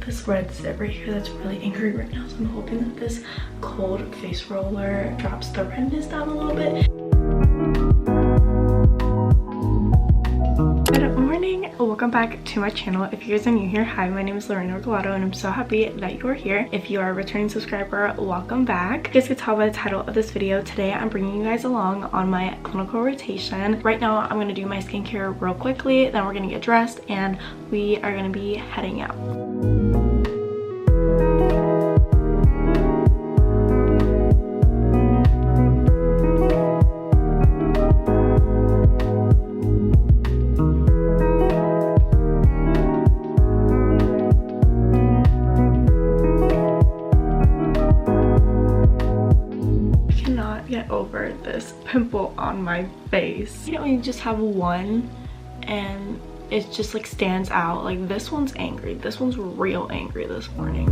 this red zit right here that's really angry right now, so I'm hoping that this cold face roller drops the redness down a little bit. Good morning, welcome back to my channel. If you guys are new here, hi, my name is Lorena Regalado and I'm so happy that you are here. If you are a returning subscriber, welcome back. You guys can tell by the title of this video, today I'm bringing you guys along on my clinical rotation. Right now I'm going to do my skincare real quickly, then we're going to get dressed and we are going to be heading out. Get over this pimple on my face. You know, you just have one and it just like stands out. Like this one's angry, this one's real angry this morning.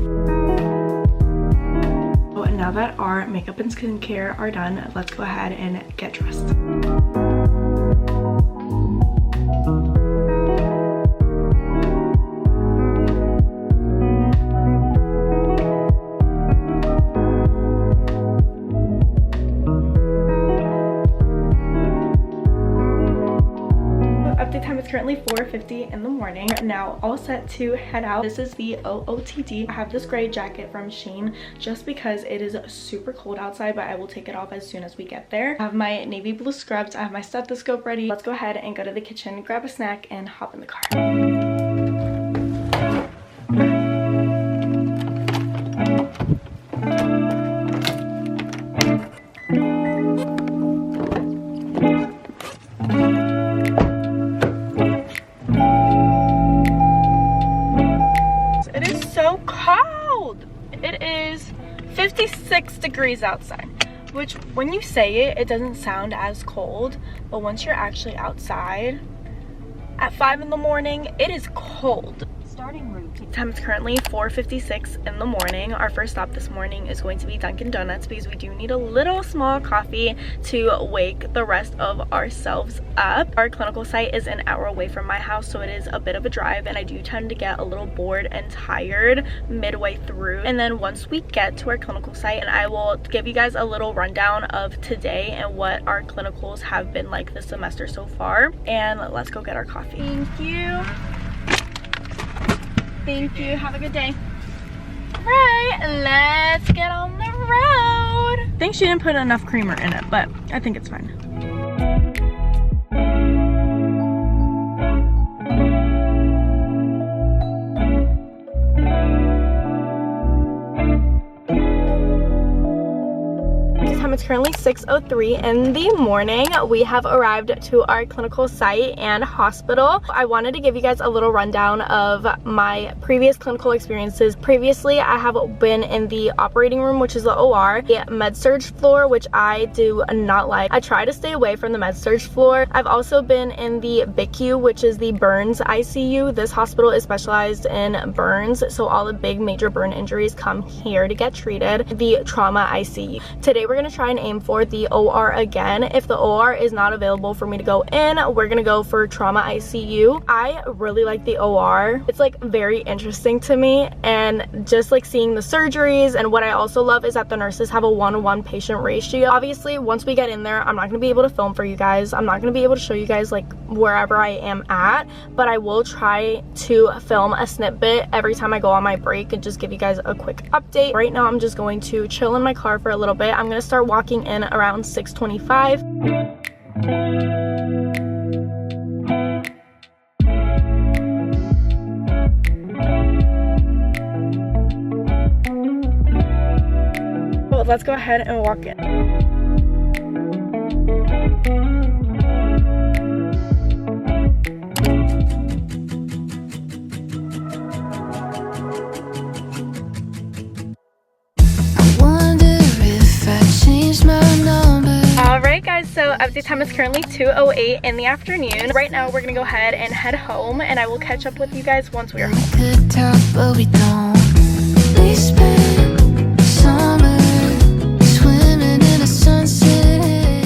Oh, and now that our makeup and skincare are done, let's go ahead and get dressed. Time is currently 4:50 in the morning. Now all set to head out. This is the OOTD. I have this gray jacket from Shein just because it is super cold outside, but I will take it off as soon as we get there. I have my navy blue scrubs. I have my stethoscope ready. Let's go ahead and go to the kitchen, grab a snack, and hop in the car. It is 56 degrees outside, which when you say it, it doesn't sound as cold, but once you're actually outside at 5 in the morning, it is cold. Starting route. Time is currently 4:56 in the morning. Our first stop this morning is going to be Dunkin' Donuts because we do need a little small coffee to wake the rest of ourselves up. Our clinical site is an hour away from my house, so it is a bit of a drive and I do tend to get a little bored and tired midway through. And then once we get to our clinical site, and I will give you guys a little rundown of today and what our clinicals have been like this semester so far. And let's go get our coffee. Thank you. Thank you. Have a good day. Right, let's get on the road. I think she didn't put enough creamer in it, but I think it's fine. It's currently 6:03 in the morning. We have arrived to our clinical site and hospital. I wanted to give you guys a little rundown of my previous clinical experiences. Previously, I have been in the operating room, which is the OR, the med-surg floor, which I do not like. I try to stay away from the med-surg floor. I've also been in the BICU, which is the burns ICU. This hospital is specialized in burns, so all the big major burn injuries come here to get treated. The trauma ICU. Today, we're going to try and aim for the OR again. If the OR is not available for me to go in, we're gonna go for trauma ICU. I really like the OR. It's like very interesting to me, and just like seeing the surgeries. And what I also love is that the nurses have a 1-to-1 patient ratio. Obviously, once we get in there, I'm not gonna be able to film for you guys. I'm not gonna be able to show you guys like wherever I am at, but I will try to film a snippet every time I go on my break and just give you guys a quick update. Right now, I'm just going to chill in my car for a little bit. I'm gonna start walking in around 6:25. Well, let's go ahead and walk in. Alright guys, so update time is currently 2:08 in the afternoon. Right now we're gonna go ahead and head home, and I will catch up with you guys once we are home. We could talk, but we don't. We spend summer swimming in a sunset.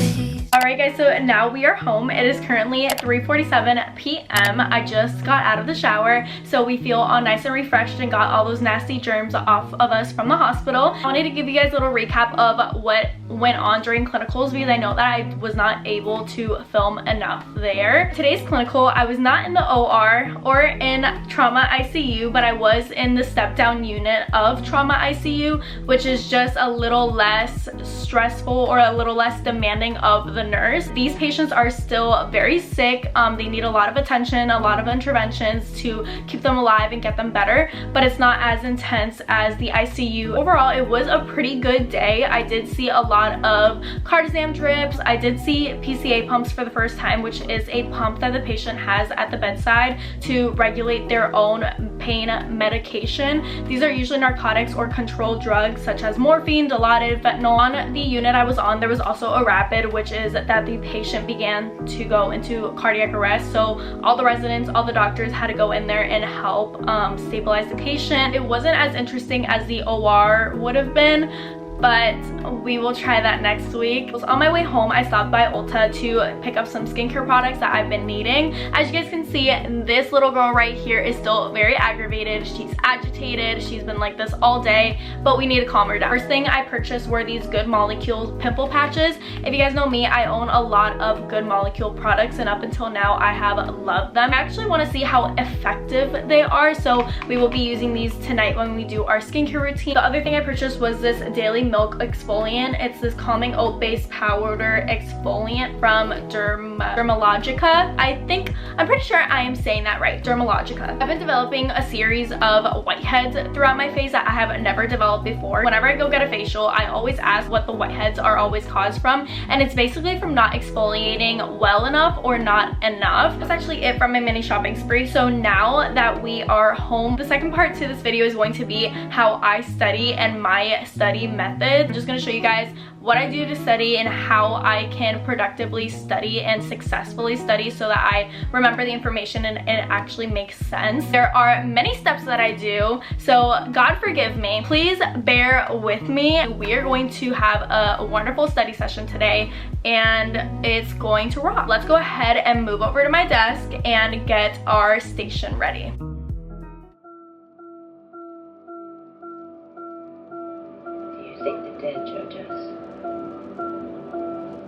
Alright guys, so now we are home. It is currently 3:47 p.m. I just got out of the shower, so we feel all nice and refreshed and got all those nasty germs off of us from the hospital. I wanted to give you guys a little recap of what went on during clinicals because I know that I was not able to film enough there. Today's clinical, I was not in the OR or in trauma ICU, but I was in the step down unit of trauma ICU, which is just a little less stressful or a little less demanding of the nurse. These patients are still very sick. They need a lot of attention, a lot of interventions to keep them alive and get them better, but it's not as intense as the ICU. Overall, it was a pretty good day. I did see a lot of cardizem drips. I did see PCA pumps for the first time, which is a pump that the patient has at the bedside to regulate their own pain medication. These are usually narcotics or controlled drugs such as morphine, Dilaudid, fentanyl. On the unit I was on, there was also a rapid, which is that the patient began to go into cardiac arrest. So all the residents, all the doctors had to go in there and help stabilize the patient. It wasn't as interesting as the OR would have been, but we will try that next week. On my way home, I stopped by Ulta to pick up some skincare products that I've been needing. As you guys can see, this little girl right here is still very aggravated. She's agitated. She's been like this all day, but we need to calm her down. First thing I purchased were these Good Molecule pimple patches. If you guys know me, I own a lot of Good Molecule products, and up until now, I have loved them. I actually want to see how effective they are, so we will be using these tonight when we do our skincare routine. The other thing I purchased was this Daily Milk exfoliant. It's this calming oat-based powder exfoliant from Dermalogica. I'm pretty sure I am saying that right, Dermalogica. I've been developing a series of whiteheads throughout my face that I have never developed before. Whenever I go get a facial, I always ask what the whiteheads are always caused from, and it's basically from not exfoliating well enough or not enough. That's actually it from my mini shopping spree. So now that we are home, the second part to this video is going to be how I study and my study method. I'm just going to show you guys what I do to study and how I can productively study and successfully study so that I remember the information and it actually makes sense. There are many steps that I do, so God forgive me. Please bear with me. We are going to have a wonderful study session today and it's going to rock. Let's go ahead and move over to my desk and get our station ready.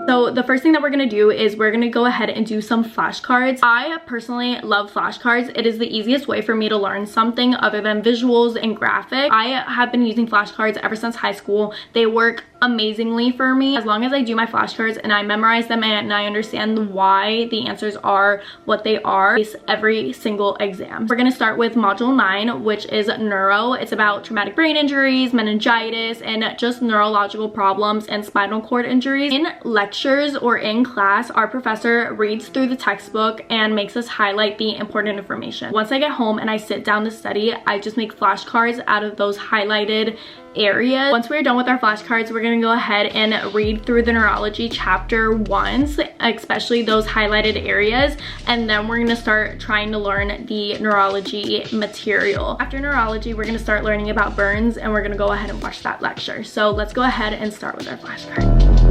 So the first thing that we're going to do is we're going to go ahead and do some flashcards. I personally love flashcards. It is the easiest way for me to learn something other than visuals and graphics. I have been using flashcards ever since high school. They work amazingly for me. As long as I do my flashcards and I memorize them and I understand why the answers are what they are every single exam. We're going to start with module 9, which is neuro. It's about traumatic brain injuries, meningitis, and just neurological problems and spinal cord injuries. In lectures or in class, our professor reads through the textbook and makes us highlight the important information. Once I get home and I sit down to study, I just make flashcards out of those highlighted areas. Once we're done with our flashcards, we're going to go ahead and read through the neurology chapter once, especially those highlighted areas, and then we're going to start trying to learn the neurology material. After neurology, we're going to start learning about burns, and we're going to go ahead and watch that lecture. So let's go ahead and start with our flashcards.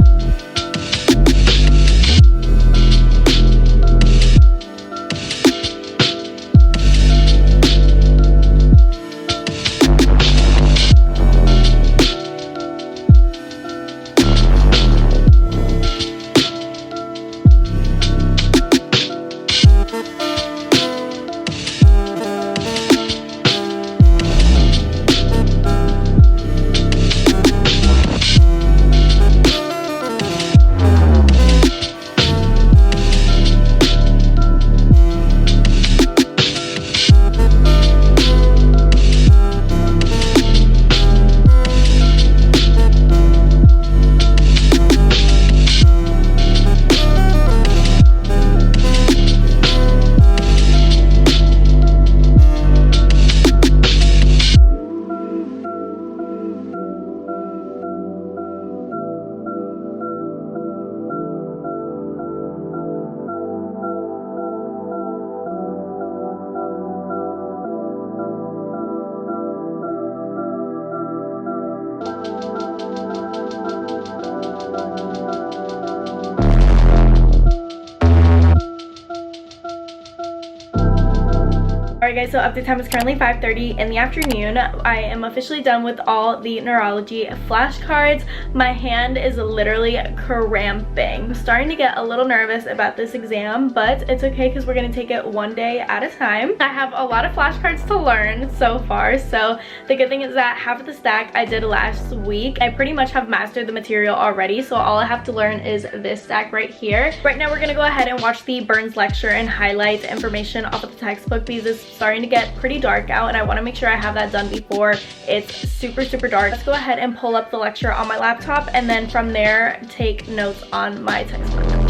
guys, so update time is currently 5:30 in the afternoon. I am officially done with all the neurology flashcards. My hand is literally cramping. I'm starting to get a little nervous about this exam, but it's okay because we're gonna take it one day at a time. I have a lot of flashcards to learn so far, so the good thing is that half of the stack I did last week. I pretty much have mastered the material already, so all I have to learn is this stack right here. Right now we're gonna go ahead and watch the Burns lecture and highlight information off of the textbook because it's starting to get pretty dark out and I want to make sure I have that done before it's super dark. Let's go ahead and pull up the lecture on my laptop and then from there take notes on my textbook.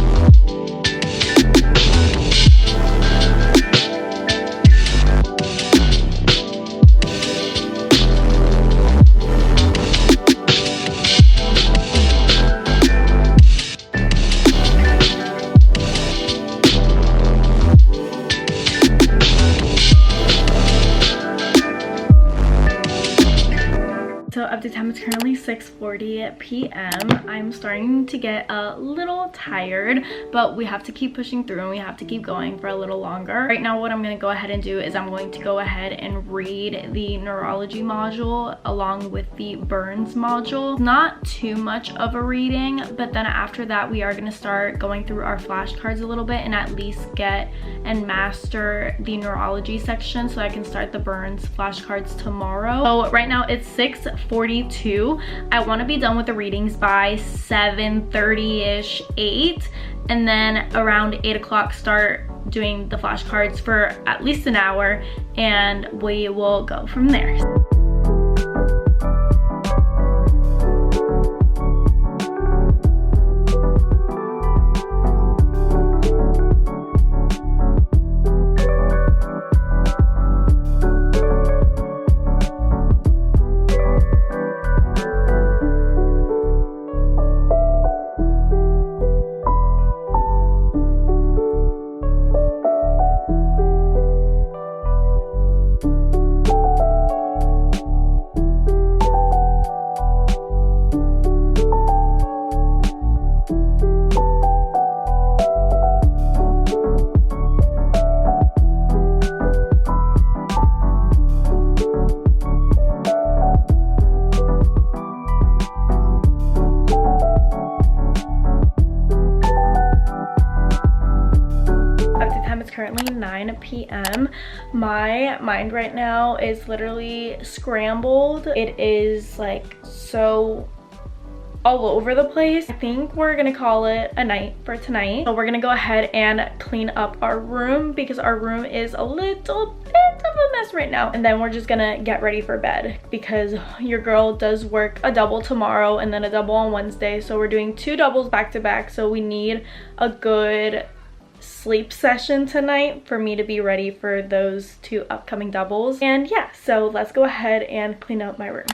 So update time is currently 6:40 p.m. I'm starting to get a little tired, but we have to keep pushing through and we have to keep going for a little longer. Right now what I'm going to go ahead and do is I'm going to go ahead and read the neurology module along with the Burns module. Not too much of a reading, but then after that we are going to start going through our flashcards a little bit and at least get and master the neurology section so I can start the Burns flashcards tomorrow. So right now it's 6:42. I want to be done with the readings by 7:30ish, 8, and then around 8 o'clock start doing the flashcards for at least an hour and we will go from there. Currently 9 p.m. My mind right now is literally scrambled. It is like so all over the place. I think we're gonna call it a night for tonight. So we're gonna go ahead and clean up our room because our room is a little bit of a mess right now. And then we're just gonna get ready for bed because your girl does work a double tomorrow and then a double on Wednesday. So we're doing 2 doubles back to back. So we need a good sleep session tonight for me to be ready for those 2 upcoming doubles. And yeah, so let's go ahead and clean up my room.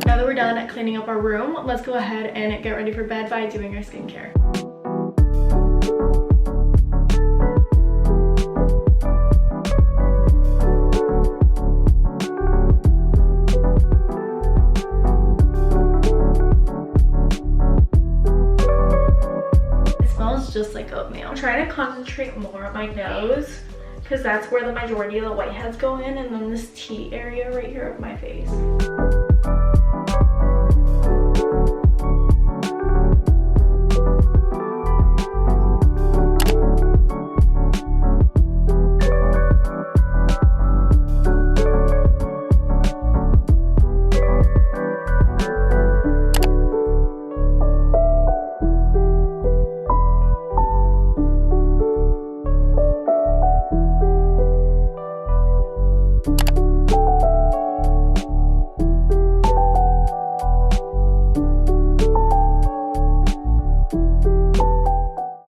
Now that we're done cleaning up our room, let's go ahead and get ready for bed by doing our skincare. Just like oatmeal. I'm trying to concentrate more on my nose because that's where the majority of the whiteheads go in, and then this T area right here of my face.